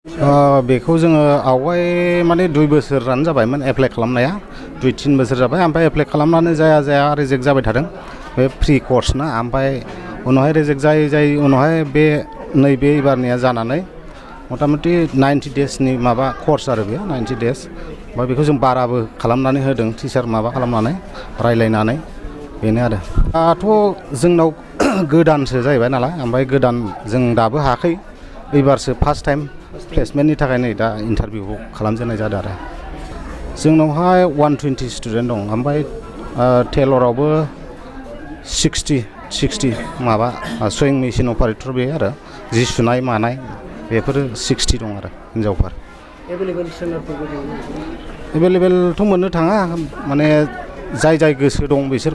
बेखौ जोङो आवगाय माने 2 बोसोरानो जाबायमोन एप्लाइ खालामनाया 2-3 बोसोर जाबाय ओमफ्राय एप्लाइ खालामनानै जाया रिजेक्ट जाबाय थादों बे फ्रि कर्स ना ओमफ्राय उनावहाय रिजेक्ट जायै उनावहाय बे नैबे एबारनिया जानानै मटामटि 90 डेसनि माबा कर्स आरो बेयो 90 डेस ओमफ्राय बेखौ जों बाराबो खालामनानै होदों टिचार माबा खालामनानै रायलायनानै बेनो आरो दाथ' जोंनाव गोदानसो जाहैबाय नालाय ओमफ्राय गोदान जों दाबो हायाखै एबारसो फार्स्ट टाइम प्लेसमेन्टनि थाखाय नै दा इन्टारभिउखौ खालामजेननाय जादों आरो जोंनावहाय 120 स्टुडेन्ट दं ओमफ्राय टेलरावबो 60 माबा सुइं मेचिन अपारेटर बे आरो जि सुनाय मानाय बेफोरो 60 दं आरो हिन्जावफोर एभेलेबेलथ' मोननो थाङा माने जाय गोसो दं बिसोर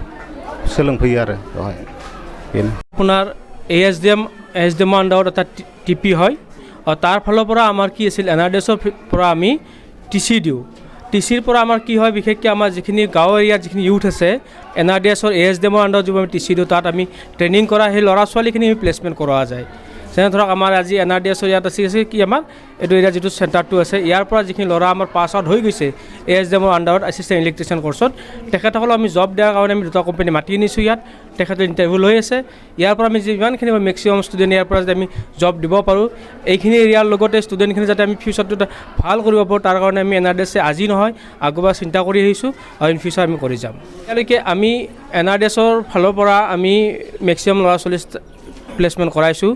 सोलोंफैयो आरो बेवहाय बेनो আপোনাৰ ASDM আণ্ডাৰত এটা টিপি হয় তাৰ ফালৰ পৰা আমাৰ কি আছিল NRDSৰ পৰা আমি টিচি দিওঁ টিচিৰ পৰা আমাৰ কি হয় বিশেষকৈ আমাৰ যিখিনি গাঁও এৰিয়াত যিখিনি ইউথ আছে NRDSৰ ASDMৰ আণ্ডাৰত যিবোৰ আমি টিচি দিওঁ তাত আমি ট্ৰেইনিং কৰা সেই ল'ৰা ছোৱালীখিনি আমি প্লেচমেণ্ট কৰোৱা যায় যেনে ধৰক আমাৰ আজি NRDSৰ ইয়াত আছে কি আমাৰ এইটো এৰিয়া যিটো চেণ্টাৰটো আছে ইয়াৰ পৰা যিখিনি ল'ৰা আমাৰ পাছ আউট হৈ গৈছে ASDMৰ আণ্ডাৰত এছিষ্টেণ্ট ইলেক্ট্ৰিচিয়ান কৰ্চত তেখেতসকলক আমি জব দিয়াৰ কাৰণে আমি 2টা কোম্পানী মাতি আনিছোঁ ইয়াত তেখেতৰ ইণ্টাৰভিউ লৈ আছে ইয়াৰ পৰা আমি যিমানখিনি মেক্সিমাম ষ্টুডেণ্ট ইয়াৰ পৰা যাতে আমি জব দিব পাৰোঁ এইখিনি এৰিয়াৰ লগতে ষ্টুডেণ্টখিনি যাতে আমি ফিউচাৰটো ভাল কৰিব পাৰোঁ তাৰ কাৰণে আমি NRDSে আজি নহয় আগৰবাৰ চিন্তা কৰি আহিছোঁ আৰু ইন ফিউচাৰ আমি কৰি যাম এতিয়ালৈকে আমি NRDSৰ ফালৰ পৰা আমি মেক্সিমাম ল'ৰা ছোৱালী প্লেচমেণ্ট কৰাইছোঁ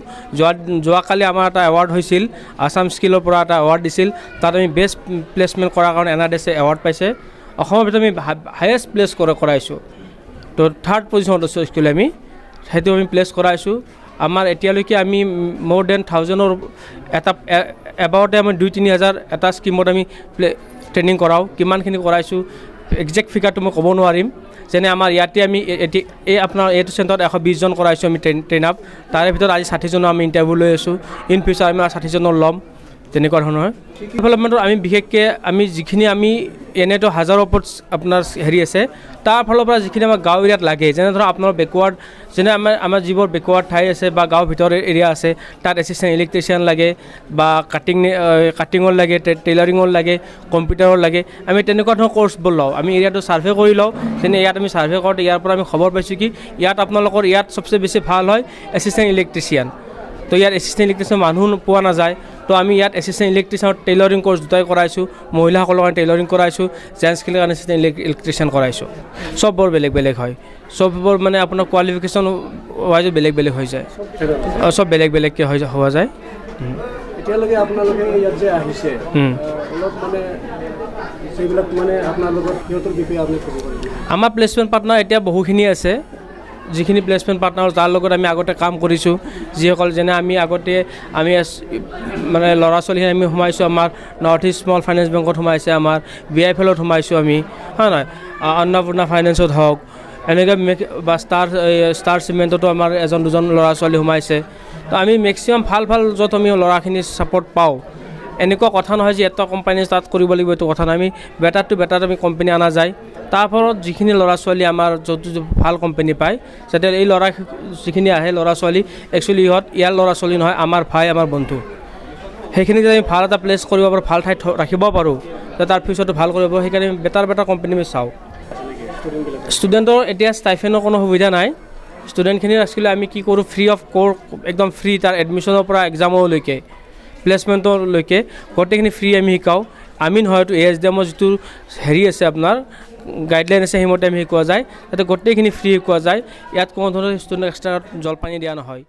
যোৱাকালি আমাৰ এটা এৱাৰ্ড হৈছিল আছাম স্কিলৰ পৰা এটা এৱাৰ্ড দিছিল তাত আমি বেষ্ট প্লেচমেণ্ট কৰাৰ কাৰণে NRDSে এৱাৰ্ড পাইছে অসমৰ ভিতৰত আমি হায়েষ্ট প্লেচ কৰাইছোঁ তো 3rd পজিশ্যনত আছোঁ স্কুল আমি সেইটো আমি প্লেচ কৰাইছোঁ আমাৰ এতিয়ালৈকে আমি মোৰ দেন 1000ৰ এটা এবাউটে আমি 2-3 হাজাৰ এটা স্কিমত আমি ট্ৰেইনিং কৰাওঁ কিমানখিনি কৰাইছোঁ একজেক্ট ফিগাৰটো মই ক'ব নোৱাৰিম যেনে আমাৰ ইয়াতে আমি এই আপোনাৰ এইটো চেণ্টাৰত 120 জন কৰাইছোঁ আমি ট্ৰেইন আপ তাৰে ভিতৰত আজি 60 জনৰ আমি ইণ্টাৰভিউ লৈ আছোঁ ইন ফিউচাৰ আমি 60 জনৰ ল'ম তেনেকুৱা ধৰণৰ ডেভেলপমেণ্টৰ আমি বিশেষকৈ আমি যিখিনি আমি এনেতো হাজাৰৰ ওপৰত আপোনাৰ হেৰি আছে তাৰ ফালৰ পৰা যিখিনি আমাৰ গাঁও এৰিয়াত লাগে যেনে ধৰক আপোনাৰ বেকৱাৰ্ড যেনে আমাৰ যিবোৰ বেকৱাৰ্ড ঠাই আছে বা গাঁৱৰ ভিতৰৰ এৰিয়া আছে তাত এছিষ্টেণ্ট ইলেক্ট্ৰিচিয়ান লাগে বা কাটিঙৰ লাগে টেইলাৰিঙৰ লাগে কম্পিউটাৰৰ লাগে আমি তেনেকুৱা ধৰণৰ কৰ্চবোৰ লওঁ আমি এৰিয়াটো ছাৰ্ভে কৰি লওঁ যেনে ইয়াত আমি ছাৰ্ভে কৰোঁতে ইয়াৰ পৰা আমি খবৰ পাইছোঁ কি ইয়াত আপোনালোকৰ ইয়াত চবচে বেছি ভাল হয় এছিষ্টেণ্ট ইলেক্ট্ৰিচিয়ান তো ইয়াত এছিষ্টেণ্ট ইলেক্ট্ৰিচিয়ান মানুহ পোৱা নাযায় তো আমি ইয়াত এছিষ্টেণ্ট ইলেক্ট্ৰিচিয়ানৰ টেইলৰিং কৰ্চ 2টাই কৰাইছোঁ মহিলাসকলৰ কাৰণে টেইলৰিং কৰাইছোঁ জেণ্টছখিনিৰ কাৰণে এছিষ্টেণ্ট ইলেক্ট্ৰিচিয়ান কৰাইছোঁ চববোৰ বেলেগ হয় চববোৰ মানে আপোনাৰ কোৱালিফিকেশ্যন ৱাইজ বেলেগ হৈ যায় চব বেলেগকৈ হোৱা যায় এতিয়ালৈকে আপোনালোকে ইয়াত যে আহিছে অলপ মানে সেইবিলাক মানে আপোনালোকৰ সিহঁতৰ বিষয়ে আপুনি ক'ব পাৰিব আমাৰ প্লেচমেণ্ট পাৰ্টনাৰ এতিয়া বহুখিনি আছে যিখিনি প্লেচমেণ্ট পাৰ্টনাৰ তাৰ লগত আমি আগতে কাম কৰিছোঁ যিসকল যেনে আমি আগতে আমি মানে ল'ৰা ছোৱালীখিনি আমি সোমাইছোঁ আমাৰ নৰ্থ ইষ্ট স্মল ফাইনেন্স বেংকত সোমাইছে আমাৰ BIFLত সোমাইছোঁ আমি হয় নহয় অন্নপূৰ্ণা ফাইনেন্সত হওক এনেকৈ বা ষ্টাৰ চিমেণ্টতো আমাৰ 1-2জন ল'ৰা ছোৱালী সোমাইছে তো আমি মেক্সিমাম ভাল য'ত আমি ল'ৰাখিনি ছাপৰ্ট পাওঁ এনেকুৱা কথা নহয় যে এটা কোম্পানী ষ্টাৰ্ট কৰিব লাগিব এইটো কথা নহয় আমি বেটাৰ আমি কোম্পানী অনা যায় তাৰ ফলত যিখিনি ল'ৰা ছোৱালী আমাৰ য'ত ভাল কোম্পানী পায় যাতে এই যিখিনি আহে ল'ৰা ছোৱালী একচুৱেলি ইয়াৰ ল'ৰা ছোৱালী নহয় আমাৰ ভাই আমাৰ বন্ধু সেইখিনি যদি আমি ভাল এটা প্লেচ কৰিব পাৰোঁ ভাল ঠাইত ৰাখিব পাৰোঁ যাতে তাৰ ফিউচাৰটো ভাল কৰিব পাৰোঁ সেইকাৰণে বেটাৰ কোম্পানী আমি চাওঁ ষ্টুডেণ্টৰ এতিয়া ষ্টাইফেনৰ কোনো সুবিধা নাই ষ্টুডেণ্টখিনিৰ একচুৱেলি আমি কি কৰোঁ ফ্ৰী অফ একদম ফ্ৰী তাৰ এডমিশ্যনৰ পৰা এক্সামলৈকে প্লেচমেণ্টলৈকে গোটেইখিনি ফ্ৰী আমি শিকাওঁ আমি নহয়তো ASDMৰ যিটো হেৰি আছে আপোনাৰ গাইডলাইন আছে সেইমতে আমি শিকোৱা যায় যাতে গোটেইখিনি ফ্ৰী শিকোৱা যায় ইয়াত কোনো ধৰণৰ ষ্টুডেণ্ট এক্সট্ৰা জলপানী দিয়া নহয়